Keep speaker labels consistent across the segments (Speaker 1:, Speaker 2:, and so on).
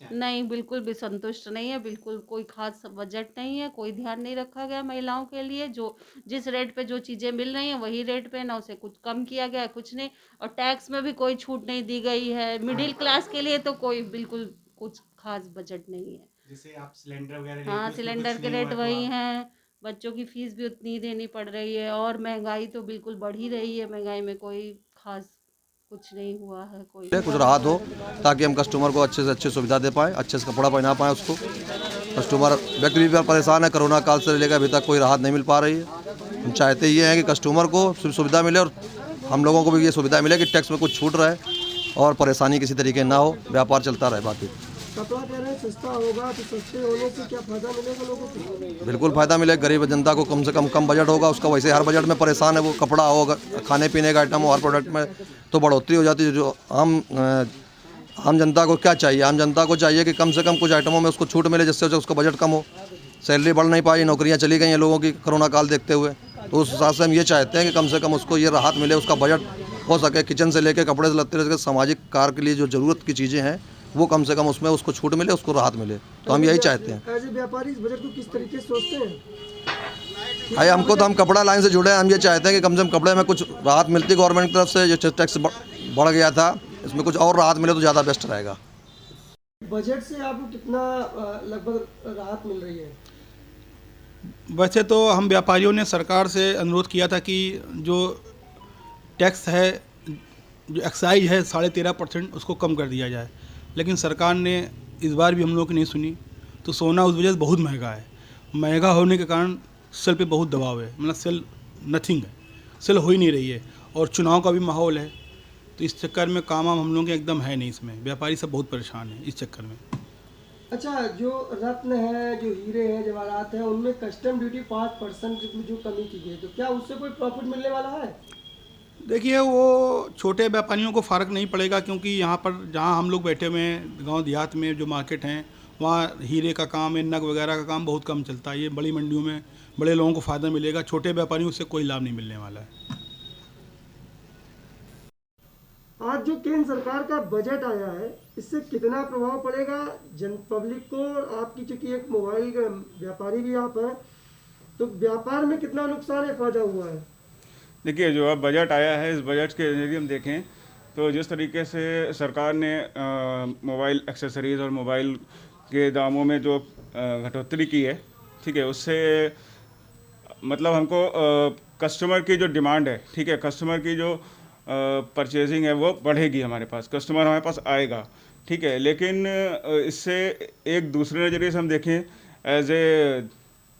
Speaker 1: नहीं, बिल्कुल भी संतुष्ट नहीं है, बिल्कुल कोई ख़ास बजट नहीं है, कोई ध्यान नहीं रखा गया महिलाओं के लिए। जो जिस रेट पे जो चीज़ें मिल रही हैं, वही रेट पे, ना उसे कुछ कम किया गया है, कुछ नहीं। और टैक्स में भी कोई छूट नहीं दी गई है। मिडिल क्लास के लिए तो कोई बिल्कुल कुछ ख़ास बजट नहीं है।
Speaker 2: जैसे आप सिलेंडर वगैरह लेते
Speaker 1: हाँ,
Speaker 2: हो उसमें
Speaker 1: सिलेंडर
Speaker 2: कुछ
Speaker 1: के
Speaker 2: नहीं हुआ
Speaker 1: रेट
Speaker 2: तो
Speaker 1: वही
Speaker 2: आप।
Speaker 1: हैं, बच्चों की फ़ीस भी उतनी ही देनी पड़ रही है और महँगाई तो बिल्कुल बढ़ ही रही है। महँगाई में कोई ख़ास कुछ नहीं हुआ है, कोई
Speaker 3: कुछ राहत हो ताकि हम कस्टमर को अच्छे से अच्छी सुविधा दे पाएँ, अच्छे से कपड़ा पहना पाएँ उसको। कस्टमर व्यक्ति भी परेशान है, कोरोना काल से लेकर अभी तक कोई राहत नहीं मिल पा रही है। हम चाहते ये हैं कि कस्टमर को सुविधा मिले और हम लोगों को भी ये सुविधा मिले कि टैक्स में कुछ छूट रहे और परेशानी किसी तरीके ना हो, व्यापार चलता रहे। बाकी
Speaker 4: कपड़ा कह रहे हैं सस्ता होगा, तो सस्ते होने से क्या फायदा मिलेगा लोगों को?
Speaker 3: बिल्कुल फ़ायदा मिले, गरीब जनता को कम से कम बजट होगा उसका। वैसे हर बजट में परेशान है वो, कपड़ा हो, खाने पीने का आइटम हो, हर प्रोडक्ट में तो बढ़ोतरी हो जाती है। जो आम जनता को क्या चाहिए? आम जनता को चाहिए कि कम से कम कुछ आइटमों में उसको छूट मिले, जिससे उसका बजट कम हो। सैलरी बढ़ नहीं पाई, नौकरियां चली गई हैं लोगों की कोरोना काल देखते हुए, तो उस हिसाब से हम ये चाहते हैं कि कम से कम उसको ये राहत मिले, उसका बजट हो सके, किचन से लेके कपड़े से लत्ते से सामाजिक कार्य के लिए जो ज़रूरत की चीज़ें हैं वो कम से कम उसमें उसको छूट मिले, उसको राहत मिले। तो हम यही चाहते हैं।
Speaker 4: एज ए व्यापारी इस बजट को किस तरीके से सोचते हैं?
Speaker 3: भाई हमको तो, हम कपड़ा लाइन से जुड़े हैं, हम ये चाहते हैं कि कम से कम कपड़े में कुछ राहत मिलती गवर्नमेंट की तरफ से। जो टैक्स बढ़ गया था, इसमें कुछ और राहत मिले तो ज़्यादा बेस्ट रहेगा।
Speaker 4: बजट से आपको कितना लगभग राहत मिल रही है?
Speaker 5: वैसे तो हम व्यापारियों ने सरकार से अनुरोध किया था कि जो टैक्स है, जो एक्साइज है 13.5% उसको कम कर दिया जाए, लेकिन सरकार ने इस बार भी हम लोगों की नहीं सुनी। तो सोना उस वजह से बहुत महंगा है। महंगा होने के कारण सेल पे बहुत दबाव है, मतलब सेल नथिंग है, सेल हो ही नहीं रही है। और चुनाव का भी माहौल है, तो इस चक्कर में काम हम लोगों के एकदम है नहीं। इसमें व्यापारी सब बहुत परेशान है इस चक्कर में।
Speaker 4: अच्छा, जो रत्न है, जो हीरे हैं, जवाहरात हैं, उनमें कस्टम ड्यूटी 5% जो कमी की गई है, तो क्या उससे कोई प्रॉफिट मिलने वाला है?
Speaker 5: देखिए, वो छोटे व्यापारियों को फ़र्क नहीं पड़ेगा, क्योंकि यहाँ पर जहाँ हम लोग बैठे हुए हैं गांव देहात में जो मार्केट हैं, वहाँ हीरे का काम है, नग वगैरह का काम बहुत कम चलता है। ये बड़ी मंडियों में बड़े लोगों को फ़ायदा मिलेगा, छोटे व्यापारियों से कोई लाभ नहीं मिलने वाला है।
Speaker 4: आज जो केंद्र सरकार का बजट आया है, इससे कितना प्रभाव पड़ेगा जन पब्लिक को? और आपकी चूंकि एक मोबाइल का व्यापारी भी आप हैं, तो व्यापार में कितना नुकसान है, फायदा हुआ है?
Speaker 6: देखिए, जो अब बजट आया है, इस बजट के यदि हम देखें तो जिस तरीके से सरकार ने मोबाइल एक्सेसरीज़ और मोबाइल के दामों में जो घटोतरी की है, ठीक है, उससे मतलब हमको कस्टमर की जो डिमांड है, ठीक है, कस्टमर की जो परचेजिंग है वो बढ़ेगी, हमारे पास कस्टमर हमारे पास आएगा, ठीक है। लेकिन इससे एक दूसरे नज़रिए से हम देखें एज ए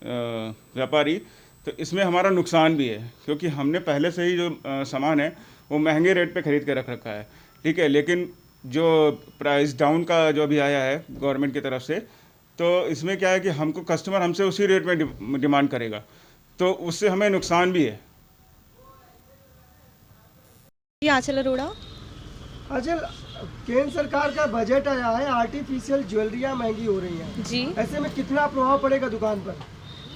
Speaker 6: व्यापारी, तो इसमें हमारा नुकसान भी है, क्योंकि हमने पहले से ही जो सामान है वो महंगे रेट पे ख़रीद के रख रखा है, ठीक है। लेकिन जो प्राइस डाउन का जो अभी आया है गवर्नमेंट की तरफ से, तो इसमें क्या है कि हमको कस्टमर हमसे उसी रेट में डिमांड करेगा, तो उससे हमें नुकसान भी है।
Speaker 7: जी, आंचल अरोड़ा।
Speaker 4: अच्छा, केंद्र सरकार का बजट आया है, आर्टिफिशियल ज्वेलरियां महंगी हो रही हैं,
Speaker 7: जी
Speaker 4: ऐसे में कितना प्रभाव पड़ेगा दुकान पर?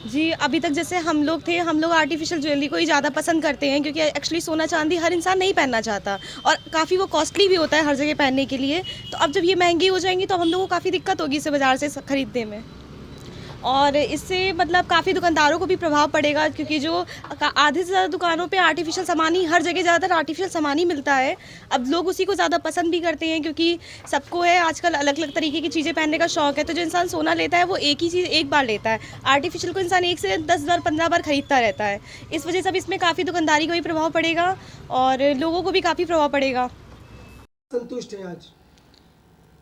Speaker 7: जी, अभी तक जैसे हम लोग थे, हम लोग आर्टिफिशियल ज्वेलरी को ही ज़्यादा पसंद करते हैं, क्योंकि एक्चुअली सोना चांदी हर इंसान नहीं पहनना चाहता और काफ़ी वो कॉस्टली भी होता है हर जगह पहनने के लिए। तो अब जब ये महंगी हो जाएंगी तो हम लोगों को काफ़ी दिक्कत होगी इसे बाज़ार से खरीदने में। और इससे मतलब काफ़ी दुकानदारों को भी प्रभाव पड़ेगा, क्योंकि जो आधे से ज़्यादा दुकानों पे आर्टिफिशियल सामान ही, हर जगह ज़्यादातर आर्टिफिशियल सामान ही मिलता है। अब लोग उसी को ज़्यादा पसंद भी करते हैं, क्योंकि सबको है आजकल अलग अलग तरीके की चीज़ें पहनने का शौक है। तो जो इंसान सोना लेता है वो एक ही चीज़ एक बार लेता है, आर्टिफिशियल को इंसान 1 से 10 बार 15 बार खरीदता रहता है। इस वजह से अब इसमें काफ़ी दुकानदारी को भी प्रभाव पड़ेगा और लोगों को भी काफ़ी प्रभाव पड़ेगा।
Speaker 4: संतुष्ट है आज?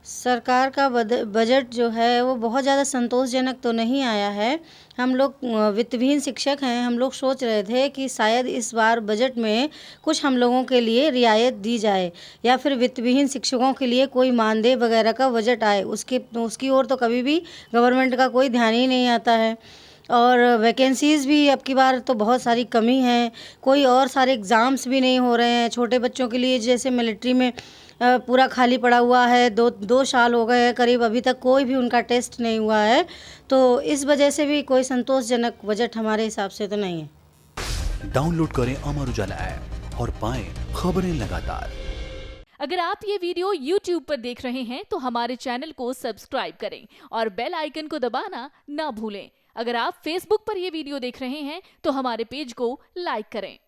Speaker 1: सरकार का बजट जो है वो बहुत ज़्यादा संतोषजनक तो नहीं आया है। हम लोग वित्तविहीन शिक्षक हैं, हम लोग सोच रहे थे कि शायद इस बार बजट में कुछ हम लोगों के लिए रियायत दी जाए, या फिर वित्तविहीन शिक्षकों के लिए कोई मानदेय वगैरह का बजट आए। उसकी ओर तो कभी भी गवर्नमेंट का कोई ध्यान ही नहीं आता है। और वैकेंसीज़ भी अब की बार तो बहुत सारी कमी है, कोई और सारे एग्ज़ाम्स भी नहीं हो रहे हैं छोटे बच्चों के लिए। जैसे मिलिट्री में पूरा खाली पड़ा हुआ है, दो साल हो गए हैं करीब, अभी तक कोई भी उनका टेस्ट नहीं हुआ है। तो इस वजह से भी कोई संतोषजनक बजट हमारे हिसाब से तो नहीं है।
Speaker 8: डाउनलोड करें अमर उजाला ऐप और पाएं खबरें लगातार। अगर आप ये वीडियो YouTube पर देख रहे हैं तो हमारे चैनल को सब्सक्राइब करें और बेल आइकन को दबाना ना भूलें। अगर आप Facebook पर ये वीडियो देख रहे हैं तो हमारे पेज को लाइक करें।